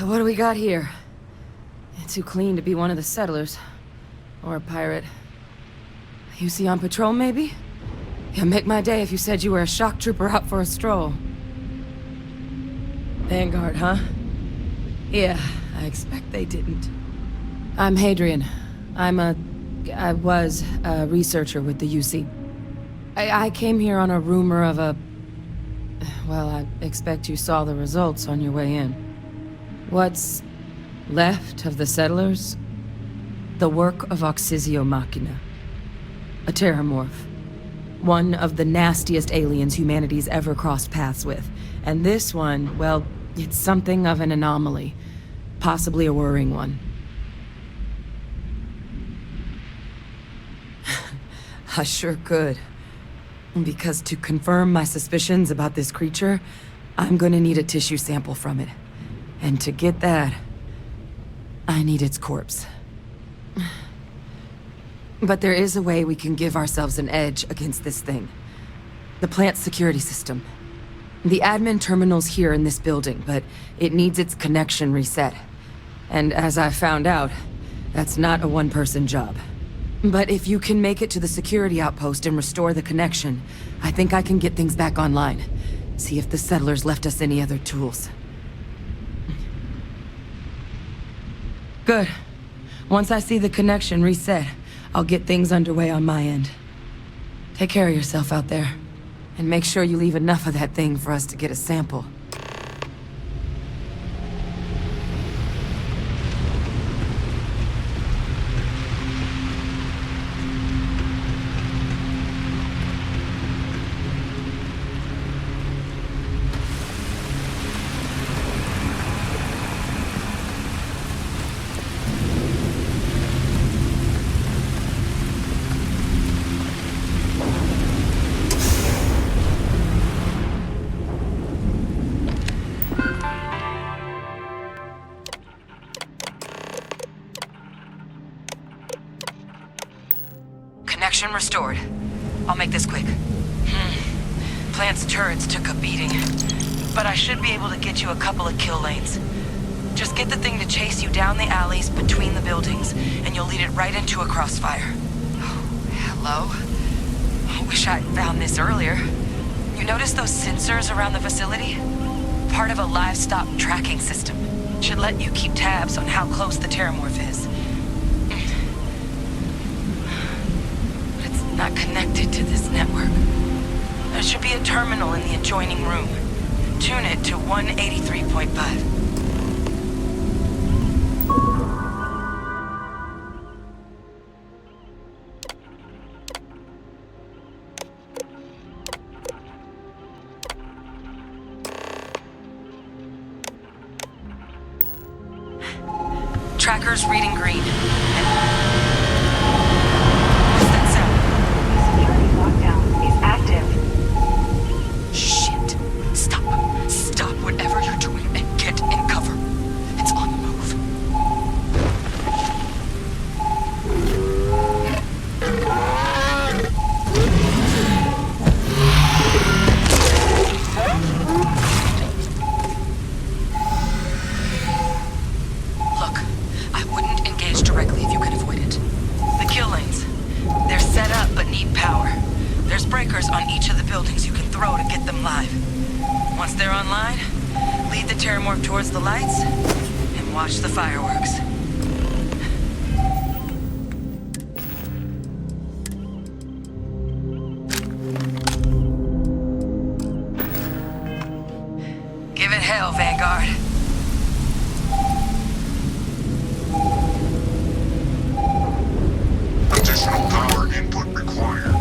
So what do we got here? Too clean to be one of the settlers. Or a pirate. You see on patrol, maybe? Yeah, make my day if you said you were a shock trooper out for a stroll. Vanguard, huh? Yeah, I expect they didn't. I'm Hadrian. I was a researcher with the UC. I came here on a rumor of a... Well, I expect you saw the results on your way in. What's left of the settlers? The work of Oxysio Machina. A terromorph. One of the nastiest aliens humanity's ever crossed paths with. And this one, well, it's something of an anomaly. Possibly a worrying one. I sure could. Because to confirm my suspicions about this creature, I'm gonna need a tissue sample from it. And to get that, I need its corpse. But there is a way we can give ourselves an edge against this thing. The plant's security system. The admin terminal's here in this building, but it needs its connection reset. And as I found out, that's not a one-person job. But if you can make it to the security outpost and restore the connection, I think I can get things back online. See if the settlers left us any other tools. Good. Once I see the connection reset, I'll get things underway on my end. Take care of yourself out there. And make sure you leave enough of that thing for us to get a sample. Connection restored. I'll make this quick. Plant's turrets took a beating, but I should be able to get you a couple of kill lanes. Just get the thing to chase you down the alleys between the buildings, and you'll lead it right into a crossfire. Oh, hello? Wish I'd found this earlier. You notice those sensors around the facility? Part of a livestock tracking system. Should let you keep tabs on how close the terromorph is. Not connected to this network. There should be a terminal in the adjoining room. Tune it to 183.5. Tracker's reading green. Terromorph towards the lights, and watch the fireworks. Give it hell, Vanguard. Additional power input required.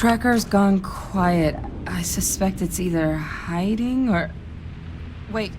tracker's gone quiet. I suspect it's either hiding or... Wait.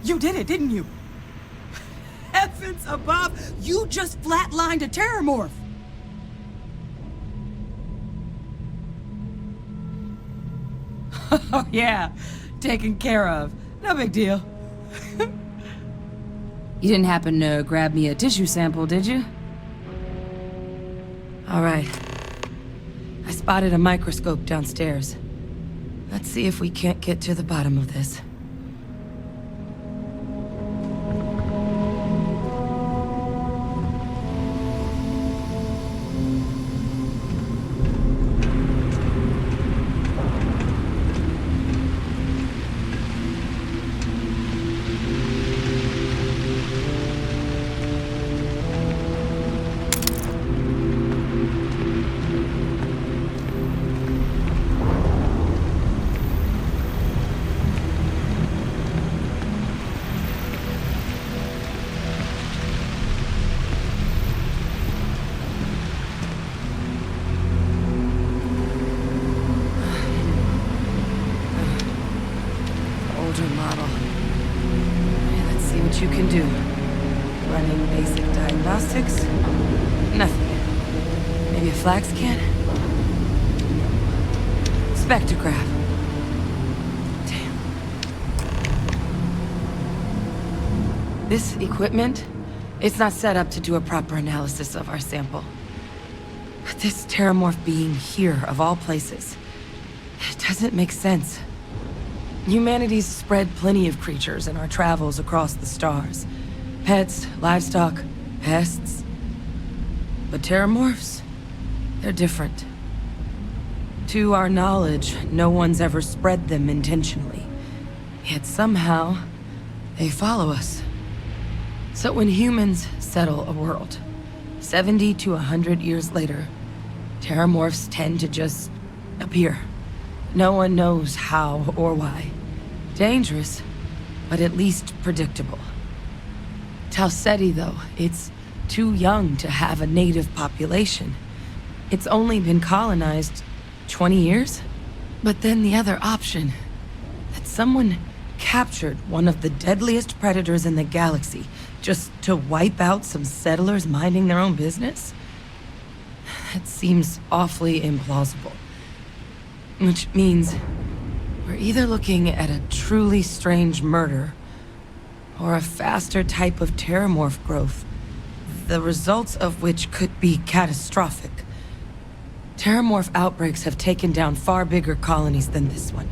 You did it, didn't you? Heavens above! You just flatlined a terromorph! Oh yeah, taken care of. No big deal. You didn't happen to grab me a tissue sample, did you? All right. I spotted a microscope downstairs. Let's see if we can't get to the bottom of this. You can do. Running basic diagnostics? Nothing. Maybe a flax can? Spectrograph. Damn. This equipment, it's not set up to do a proper analysis of our sample. But this terramorph being here, of all places, it doesn't make sense. Humanity's spread plenty of creatures in our travels across the stars. Pets, livestock, pests. But terramorphs? They're different. To our knowledge, no one's ever spread them intentionally. Yet somehow, they follow us. So when humans settle a world, 70 to 100 years later, terramorphs tend to just appear. No one knows how or why. Dangerous, but at least predictable. Talseti, though, it's too young to have a native population. It's only been colonized 20 years? But then the other option, that someone captured one of the deadliest predators in the galaxy just to wipe out some settlers minding their own business? That seems awfully implausible. Which means we're either looking at a truly strange murder or a faster type of terramorph growth, the results of which could be catastrophic. Terramorph outbreaks have taken down far bigger colonies than this one.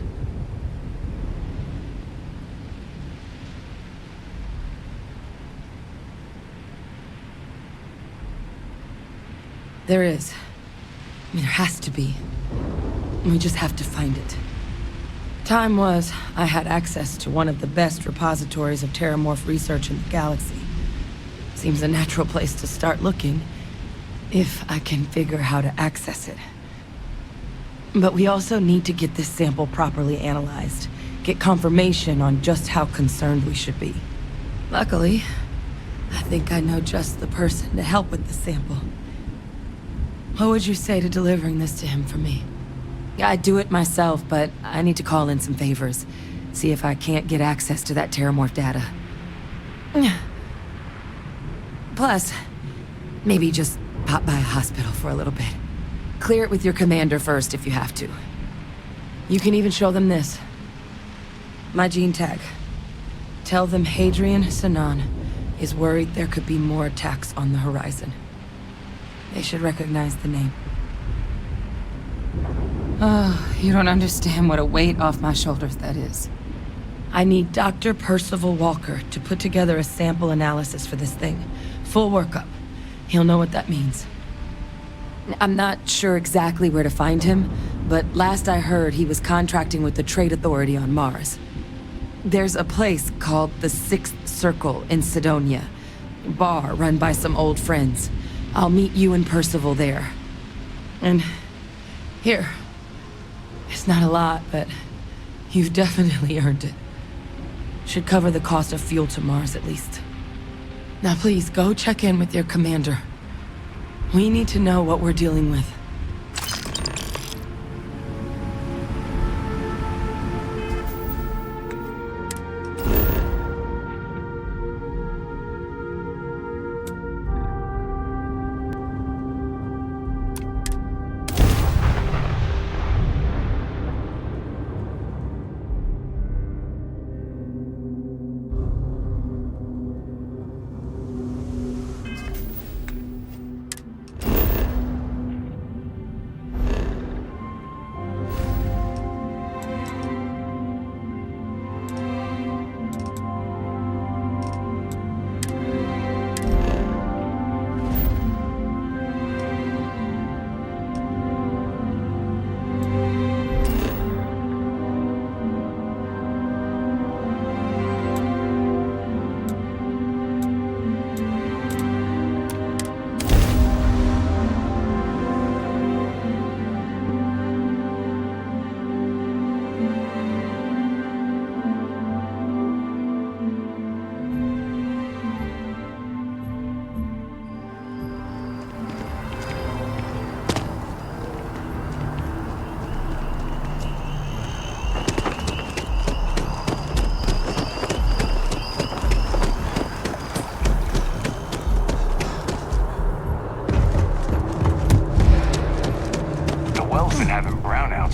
There is. I mean, there has to be. We just have to find it. Time was, I had access to one of the best repositories of terramorph research in the galaxy. Seems a natural place to start looking, if I can figure how to access it. But we also need to get this sample properly analyzed, get confirmation on just how concerned we should be. Luckily, I think I know just the person to help with the sample. What would you say to delivering this to him for me? I'd do it myself, but I need to call in some favors. See if I can't get access to that terramorph data. Plus, maybe just pop by a hospital for a little bit. Clear it with your commander first if you have to. You can even show them this. My gene tag. Tell them Hadrian Sanan is worried there could be more attacks on the horizon. They should recognize the name. Oh, you don't understand what a weight off my shoulders that is. I need Dr. Percival Walker to put together a sample analysis for this thing. Full workup. He'll know what that means. I'm not sure exactly where to find him, but last I heard he was contracting with the Trade Authority on Mars. There's a place called the Sixth Circle in Sidonia. A bar run by some old friends. I'll meet you and Percival there. And here. It's not a lot, but you've definitely earned it. Should cover the cost of fuel to Mars at least. Now please, go check in with your commander. We need to know what we're dealing with.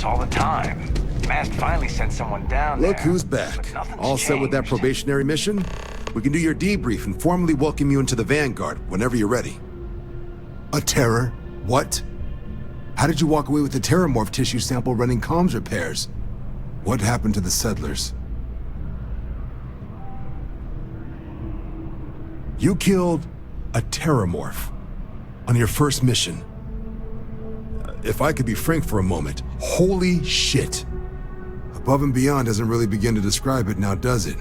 reports all the time. Mast finally sent someone down Look there. who's back. But nothing's All set with that changed. probationary mission? We can do your debrief and formally welcome you into the Vanguard whenever you're ready. A terror? What? How did you walk away with the terromorph tissue sample running comms repairs? What happened to the settlers? You killed a terromorph on your first mission. If I could be frank for a moment, holy shit. Above and beyond doesn't really begin to describe it now, does it?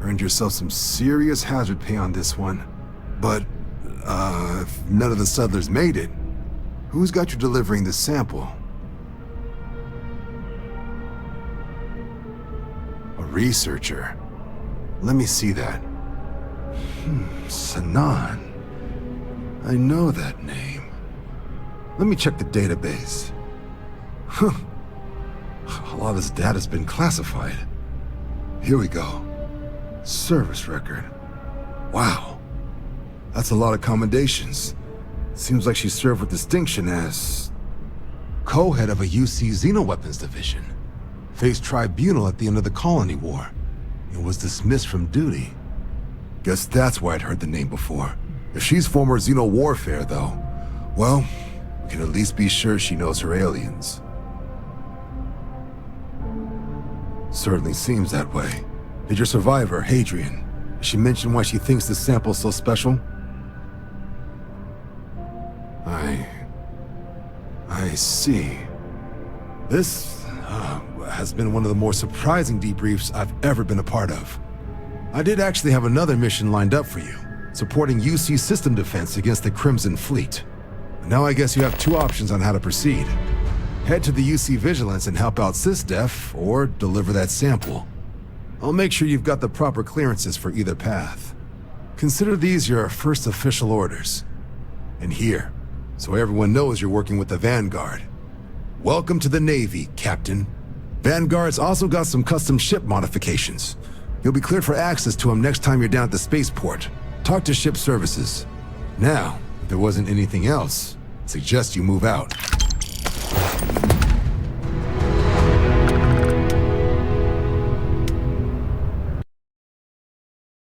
Earned yourself some serious hazard pay on this one. But, if none of the settlers made it, who's got you delivering the sample? A researcher. Let me see that. Sanan. I know that name. Let me check the database. Huh. A lot of this data's been classified. Here we go. Service record. Wow. That's a lot of commendations. Seems like she served with distinction as co-head of a UC Xenoweapons division. Faced tribunal at the end of the Colony War. And was dismissed from duty. Guess that's why I'd heard the name before. If she's former Xeno warfare, though, well, we can at least be sure she knows her aliens. Certainly seems that way. Did your survivor, Hadrian, did she mention why she thinks this sample's so special? I see. This has been one of the more surprising debriefs I've ever been a part of. I did actually have another mission lined up for you, supporting UC system defense against the Crimson Fleet. Now I guess you have two options on how to proceed. Head to the UC Vigilance and help out SysDef, or deliver that sample. I'll make sure you've got the proper clearances for either path. Consider these your first official orders. And here, so everyone knows you're working with the Vanguard. Welcome to the Navy, Captain. Vanguard's also got some custom ship modifications. You'll be cleared for access to them next time you're down at the spaceport. Talk to ship services. Now, if there wasn't anything else, I suggest you move out.